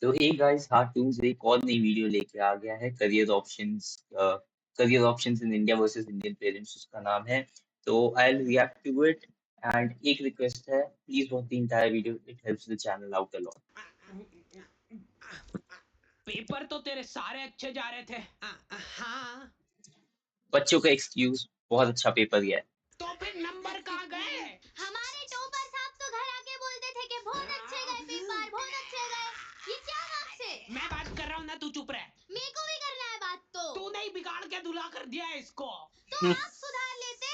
तो hey guys, hard tools एक और नई वीडियो लेके आ गया है। Career options in India versus Indian parents उसका नाम है। तो I will react to it. And एक रिक्वेस्ट है, please watch the entire video, it helps the channel out a lot. Paper तो तेरे सारे अच्छे जा रहे थे। हाँ, बच्चों का एक्सक्यूज, बहुत अच्छा पेपर गया है। तो फिर नंबर कहाँ गए? हमारे टॉपर साहब तो घर आके बोलते थे कि बहुत अच्छे गए पेपर, बहुत अच्छे गए। ये क्या बात से? मैं बात कर रहा हूँ ना, तू चुप रह। मेरे को भी करना है बात तो। तू नहीं, बिगाड़ के धुला कर दिया है इसको। तो आप सुधार लेते।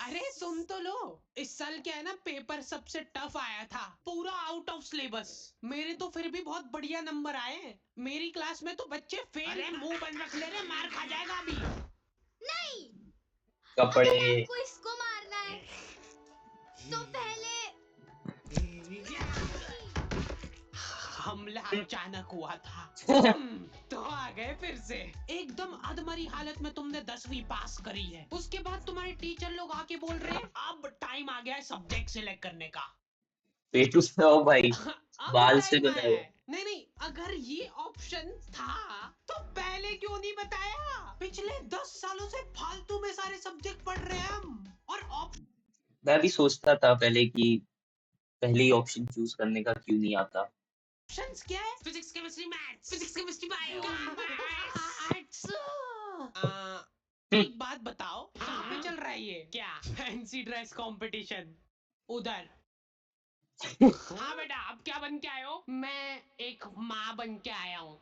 अरे सुन तो लो, इस साल क्या है ना, पेपर सबसे टफ आया था, पूरा आउट ऑफ सिलेबस। मेरे तो फिर भी बहुत बढ़िया नंबर आए। मेरी क्लास में तो बच्चे फेल। अरे मुंह बंद रख ले रे, मार खा जाएगा अभी। नहीं, कपड़े। अगर आपको इसको मारना है तो पहले हमला अचानक हुआ था। तो आ गए फिर से। एकदम अधमरी हालत में तुमने 10वीं पास करी है, उसके बाद तुम्हारे टीचर लोग आके बोल रहे हैं अब टाइम आ गया है सब्जेक्ट सिलेक्ट करने का। पेटू से हो भाई, अब बाल से टाइम बनाए आया हो। है। नहीं नहीं, अगर ये ऑप्शन था तो पहले क्यों नहीं बताया? पिछले 10 सालों से फालतू में सारे सब्जेक्ट पढ़ रहे हैं हम। और मैं भी सोचता था पहले कि पहले ही ऑप्शन चूज करने का क्यों नहीं आता। ऑप्शंस क्या है? Physics chemistry maths, physics chemistry bio arts. एक बात बताओ, कहाँ पे चल रहा है ये? क्या फैंसी ड्रेस कंपटीशन? उधर। हाँ बेटा, अब क्या बन के आए हो? मैं एक माँ बन के आया हूँ।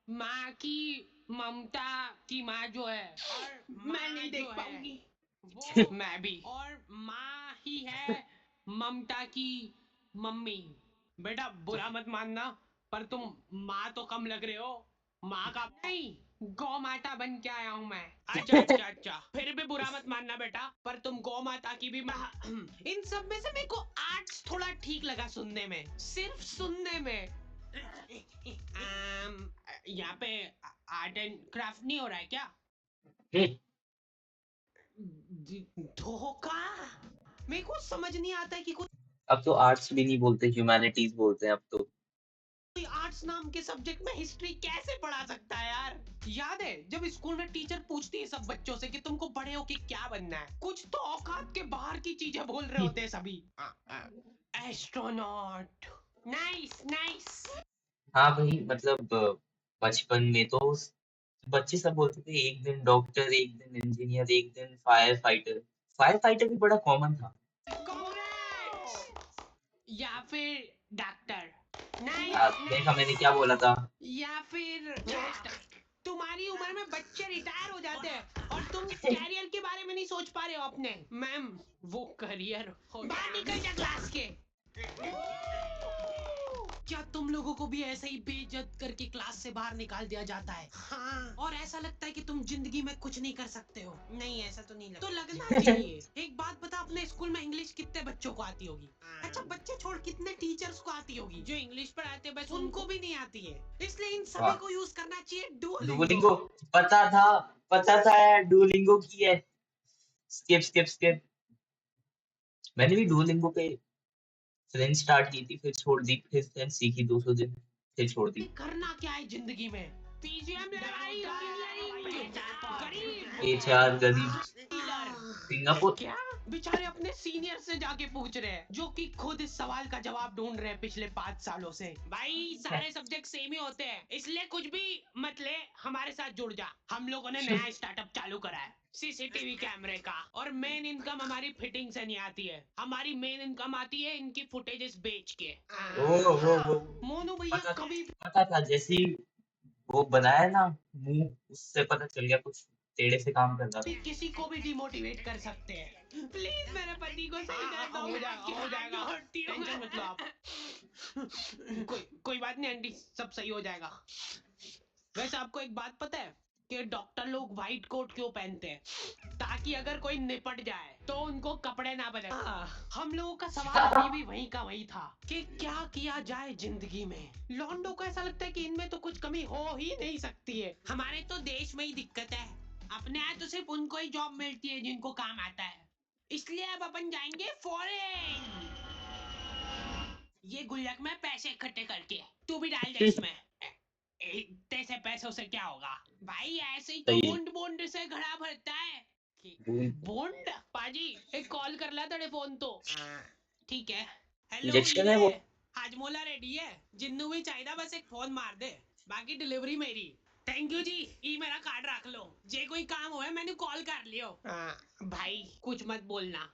माँ की ममता की माँ जो है, और मैं नहीं देख पाऊंगी वो। मैं भी। और माँ ही है ममता की मम्मी। बेटा बुरा मत मानना, पर तुम माँ तो कम लग रहे हो। माँ का नहीं, गौ माता बन के आया हूँ मैं। अच्छा अच्छा अच्छा, फिर भी बुरा मत मानना बेटा, पर तुम गौ माता की भी माँ। इन सब में से मेरे को आर्ट्स थोड़ा ठीक लगा सुनने में, सिर्फ सुनने में। यहाँ पे आर्ट एंड क्राफ्ट नहीं हो रहा है क्या? धोखा। मेरे को समझ नहीं आता है कि अब तो आर्ट्स भी नहीं बोलते, ह्यूमैनिटीज बोलते हैं अब तो। कोई आर्ट्स नाम के सब्जेक्ट में हिस्ट्री कैसे पढ़ा सकता है यार? याद है जब स्कूल में टीचर पूछती है सब बच्चों से कि तुमको बड़े होके क्या बनना है, कुछ तो औकात के बाहर की चीजें बोल रहे होते हैं सभी। एस्ट्रोनॉट। Nice nice. हाँ भाई, मतलब बचपन में तो बच्चे सब बोलते थे एक दिन डॉक्टर, एक दिन इंजीनियर, एक दिन फायर फाइटर। फायर फाइटर भी बड़ा कॉमन था। कांग्रेस। या फिर डॉक्टर। देखा मैंने क्या बोला था। या फिर तुम्हारी उम्र में बच्चे रिटायर हो जाते हैं और तुम कैरियर के बारे में नहीं सोच पा रहे हो अपने। मैम, वो करियर बाहर निकल जा क्लास के। क्या तुम लोगों को भी ऐसे ही बेइज्जत करके क्लास से बाहर निकाल दिया जाता है? हाँ। और ऐसा लगता है कि तुम जिंदगी में कुछ नहीं कर सकते हो? नहीं, ऐसा तो नहीं लगता। तो लगना चाहिए। एक बात बता, अपने स्कूल में इंग्लिश कितने बच्चों को आती होगी? अच्छा बच्चे छोड़, कितने टीचर्स को आती होगी? जो इंग्लिश पढ़ाते बस उनको भी नहीं आती है। इसलिए इन सभी वाह, को यूज करना चाहिए डुओलिंगो। डुओलिंगो। पता था, पता था यार, डुओलिंगो की है। Skip skip skip. मैंने भी डुओलिंगो पे फ्रेंच स्टार्ट की थी, फिर छोड़ दी, फिर फ्रेंच सीखी 200 दिन, फिर छोड़ दी। करना क्या है जिंदगी में? पीजीएम, लड़ाई, इंजीनियरिंग, गरीब, एचआर, गरीब, डीलर। सिंगापुर। क्या? बेचारे अपने सीनियर से जाके पूछ रहे हैं, जो कि खुद इस सवाल का जवाब ढूंढ रहे हैं पिछले 5 सालों से। भाई सारे सब्जेक्ट सेम ही होते हैं, इसलिए कुछ भी मत ले, हमारे साथ जुड़ जा। हम लोगों ने नया स्टार्टअप चालू करा है, सीसीटीवी कैमरे का। और मेन इनकम हमारी फिटिंग से नहीं आती है, हमारी मेन इनकम आती है इनकी फुटेजेस बेच के। ओ वो मोनू भैया पता कभी पता था, जैसे ही वो बनाया ना मुंह, उससे पता चल गया कुछ टेढ़े से काम कर रहा था। किसी को भी डिमोटिवेट कर सकते हैं। प्लीज मेरे पति को सही कर दो। हो जाएगा, हो जाएगा, टेंशन मत लो आप। कोई बात नहीं आंटी, सब सही हो जाएगा। वैसे आपको एक बात पता है कि डॉक्टर लोग व्हाइट कोट क्यों पहनते हैं? ताकि अगर कोई निपट जाए तो उनको कपड़े ना बदले। हम लोगों का सवाल अभी भी वहीं का वहीं था कि क्या किया जाए जिंदगी में। लॉन्डो को ऐसा लगता है कि इनमें तो कुछ कमी हो ही नहीं सकती है। हमारे तो देश में ही दिक्कत है, अपने यहाँ तो सिर्फ उनको ही जॉब मिलती है जिनको काम आता है। इसलिए अब अपन जाएंगे फॉरेन, ये गुल्लक में पैसे इकट्ठे करके। तू तू भी डाल दे इसमें। इतने से पैसों से क्या होगा भाई, ऐसे ही तो सही है। बूंद बूंद से घड़ा भरता है। बूंद बूंद पाजी एक कॉल कर ला तेरे फोन तो। ठीक है। हेलो इंजेक्शन है वो। हाजमोला रेडी है, जिन्नू भी चाहिए बस एक फोन मार दे, बाकी डिलीवरी मेरी। थैंक यू जी, ई मेरा कार्ड रख लो, जे कोई काम हो मैंने कॉल कर लियो। भाई कुछ मत बोलना,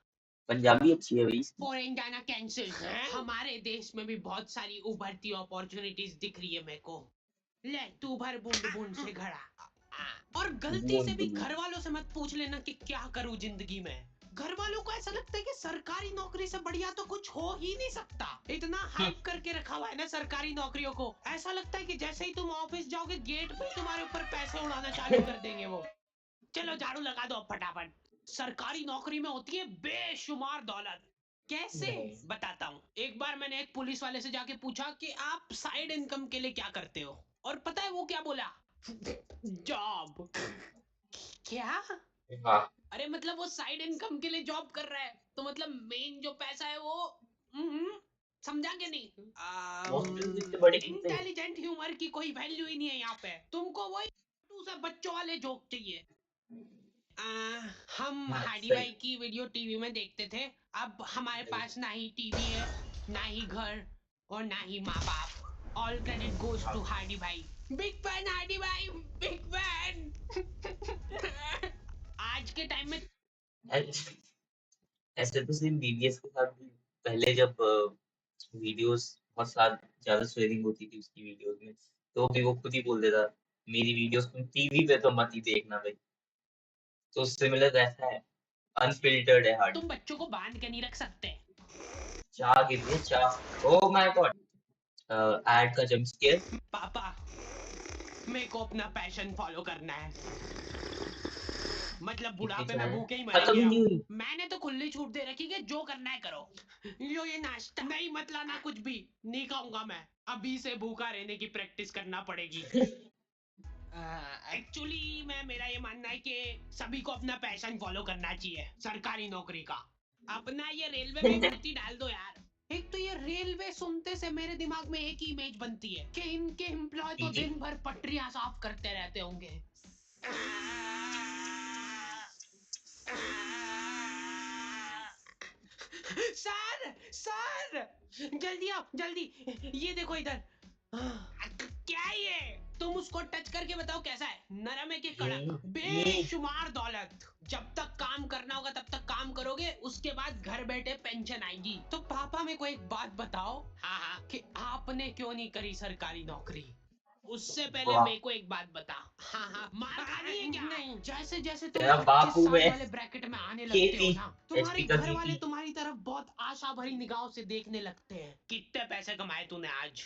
पंजाबी अच्छी है भाई इसकी। फॉरेन जाना कैंसिल है। हमारे देश में भी बहुत सारी उभरती अपॉर्चुनिटीज दिख रही है मेरे को। ले तू भर बूंद बूंद से घड़ा। और गलती से बूंद भी बूंद। घर वालों से मत पूछ लेना कि क्या करूं जिंदगी में। घर वालों को ऐसा लगता है कि सरकारी नौकरी से बढ़िया तो कुछ हो ही नहीं सकता। इतना हाइप करके रखा हुआ है ना सरकारी नौकरियों को, ऐसा लगता है कि जैसे ही तुम ऑफिस जाओगे गेट पे तुम्हारे ऊपर पैसे उड़ाना चालू कर देंगे वो। चलो झाड़ू लगा दो फटाफट। सरकारी नौकरी में होती है बेशुमार दौलत। कैसे बताता हूँ। एक बार मैंने एक पुलिस वाले से जाके पूछा कि आप साइड इनकम के लिए क्या करते हो, और पता है वो क्या बोला? जॉब। क्या? हाँ अरे मतलब वो साइड इनकम के लिए जॉब कर रहा है, तो मतलब मेन जो पैसा है वो समझा के नहीं? हॉस्टल से बड़े कितने हैं? इंटेलिजेंट ह्यूमर की कोई वैल्यू ही नहीं है यहाँ पे। तुमको वही से बच्चों वाले जोक चाहिए। हम हाँ हाडी सही। भाई की वीडियो टीवी में देखते थे। अब हमारे पास ना ही टीवी है, ना ही घर, और ना ही माँ बाप। ऑल क्रेडिट गोज टू हाडी भाई। बिग फैन हाडी भाई, बिग फैन। आज के टाइम में ऐ- ऐसे तो सिर्फ बीबीएस के साथ भी पहले जब वीडियोस बहुत साथ ज्यादा शेयरिंग होती थी उसकी वीडियोस में, तो भी वो खुद ही बोल देता मेरी वीडियोस तुम टीवी पे तो मत ही देखना भाई। तो सिमिलर ऐसा है, अनफिल्टर्ड है हार्ड। तुम बच्चों को बांध के नहीं रख सकते। चाह गिर रही है चाह। Oh my God. ऐड का जंप स्केयर। पापा मेरे को अपना पैशन फॉलो करना है, मतलब कितनी बुढ़ापे चाह में है? भूखे ही खत्म मरेंगे ही नहीं हम। हुई। मैंने तो खुली छूट दे रखी है, जो करना है करो। लो ये नाश्ता, नहीं मत लाना कुछ भी, नहीं खाऊंगा मैं। अभी से भूखा रहने की प्रैक्टिस करना पड़ेगी। एक्चुअली मेरा ये मानना है कि सभी को अपना पैशन फॉलो करना चाहिए, सरकारी नौकरी का। अपना ये रेलवे में भर्ती डाल दो यार। एक तो ये रेलवे सुनते से मेरे दिमाग में एक ही इमेज बनती है कि इनके एम्प्लॉय तो पीटी। दिन भर पटरियां साफ करते रहते होंगे। सर सर जल्दी आओ जल्दी, ये देखो इधर। क्या है ये? तुम उसको टच करके बताओ कैसा है, नरम है कि कड़क? बेशुमार दौलत। जब तक काम करना होगा तब तक काम करोगे, उसके बाद घर बैठे पेंशन आएगी। तो पापा मेरे को एक बात बताओ, हाँ कि आपने क्यों नहीं करी सरकारी नौकरी? उससे पहले वाह। मेरे को एक बात बता। हाँ मार खानी है क्या? नहीं, जैसे जैसे तुम तेरा 25 बापू साल में वाले ब्रैकेट में आने लगते हो केपी ना, तुम्हारे एचपी का घर वाले केपी। तुम्हारी तरफ बहुत आशा भरी निगाहों से देखने लगते हैं। कितने पैसे कमाए तूने आज?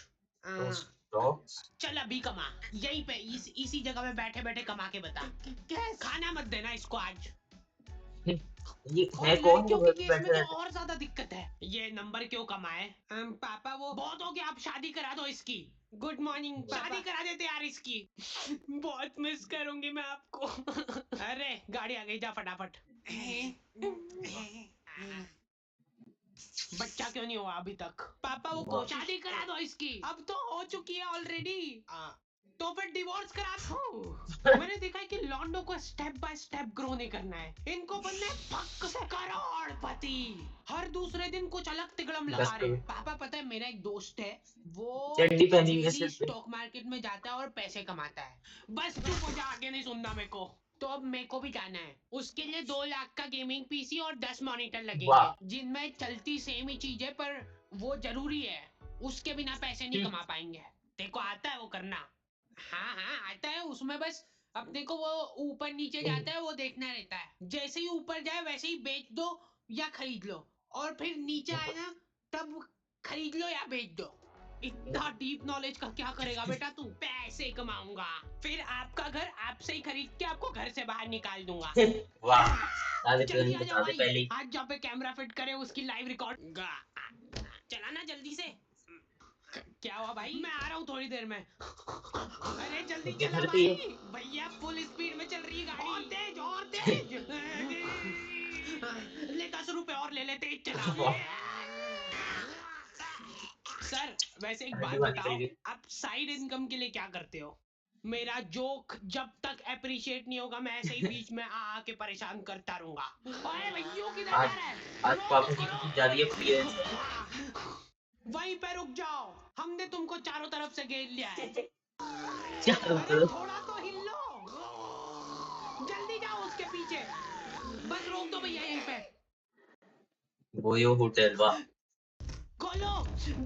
स्टॉक्स। चल अभी कमा, यहीं पे इसी जगह में बैठे बैठे कमा के बता। खाना मत देना इसको आज। ये और है कौन जो लड़कियों घर के में केस में बैठे तो रहते? और ज्यादा दिक्कत है। ये नंबर क्यों कमाए? पापा वो बहुत हो गया, आप शादी करा दो इसकी। गुड मॉर्निंग, शादी करा देते यार इसकी। बहुत मिस करूंगी मैं आपको। अरे गाड़ी आ गई, जा फटाफट। बच्चा क्यों नहीं हुआ अभी तक? पापा वो वाह। शादी करा दो इसकी। अब तो हो चुकी है ऑलरेडी। तो फिर डिवोर्स करा दो। मैंने देखा है कि लॉन्डो को स्टेप बाय स्टेप ग्रो नहीं करना है, इनको बनना है पक्क से करोड़पति। हर दूसरे दिन कुछ अलग तिगड़म लगा बस रहे तो हैं। पापा पता है मेरा एक दोस्त है, वो चड्डी पहनी हुई है डेली सिर पे। स्टॉक मार्केट में जाता है और पैसे कमाता है। बस चुप हो जा, आगे नहीं सुनना मेरे को। तो अब मेरे को भी जाना है, उसके लिए 2 लाख का गेमिंग पीसी और 10 मॉनिटर लगेंगे, वाह। जिनमें चलती सेम ही चीज है, पर वो जरूरी है, उसके बिना पैसे नहीं कमा पाएंगे। देखो आता है वो करना? हाँ आता है, उसमें बस अपने को वो ऊपर नीचे जाता है वो देखना रहता है, जैसे ही ऊपर जाए वैसे ही बेच दो या खरीद लो, और फिर नीचे आए ना तब खरीद लो या बेच दो। इतना डीप नॉलेज का क्या करेगा बेटा तू? पैसे कमाऊंगा, फिर आपका घर आपसे ही खरीद के आपको घर से बाहर निकाल दूंगा। वाह। सारे जल्दी प्लान आ जाओ बता दे भाई, पहले ही। आज जहाँ पे कैमरा फिट करे उसकी लाइव रिकॉर्ड। चलाना जल्दी से। क्या हुआ भाई? मैं आ रहा हूँ थोड़ी देर में। अरे जल्दी उनके चला घर पे ही भाई, है। भैया फुल स्पीड में चल रही है गाड़ी। और तेज ले 10 रुपए और ले ले, तेज चला। वाह। सर वैसे एक हांडी बात वाली बताओ, निकल गई। आप साइड इनकम के लिए क्या करते हो? मेरा जोक जब तक अप्रिशिएट नहीं होगा, मैं ऐसे ही बीच में आके परेशान करता रहूंगा। ओए भैया किधर आज जा रहा है? आज रोक पापा उसको, की कुछ रोक। ज्यादा ही अपीयरेंस है। वहीं पे रुक जाओ, हमने तुमको चारों तरफ से घेर लिया है। चारों अरे तरफ थोड़ा तो हिल लो, जल्दी जाओ उसके पीछे। बस रोक दो भैया यहीं पे। गोयो होटल, वाह। खोलो,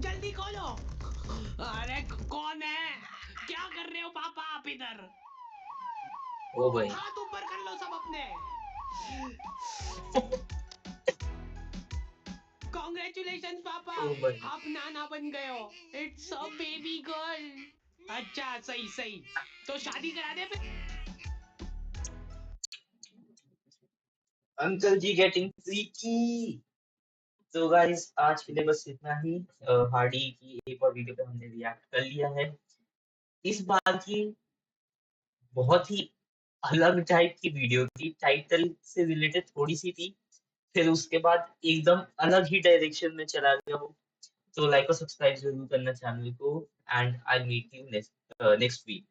जल्दी खोलो। अरे कौन है? क्या कर रहे हो पापा आप इधर? ओ भाई, हाथ ऊपर कर लो सब अपने। कॉन्ग्रेचुलेशन पापा, ओ भाई। आप नाना बन गए हो। It's a baby girl. अच्छा सही सही, तो शादी करा दे फिर। अंकल जी गेटिंग फ्रीकी। तो गाइस आज के लिए बस इतना ही। हार्डी की एक और वीडियो पे हमने रिएक्ट कर लिया है। इस बार की बहुत ही अलग टाइप की वीडियो थी, टाइटल से रिलेटेड थोड़ी सी थी, फिर उसके बाद एकदम अलग ही डायरेक्शन में चला गया वो। तो लाइक और सब्सक्राइब जरूर करना चैनल को, and I meet you next week.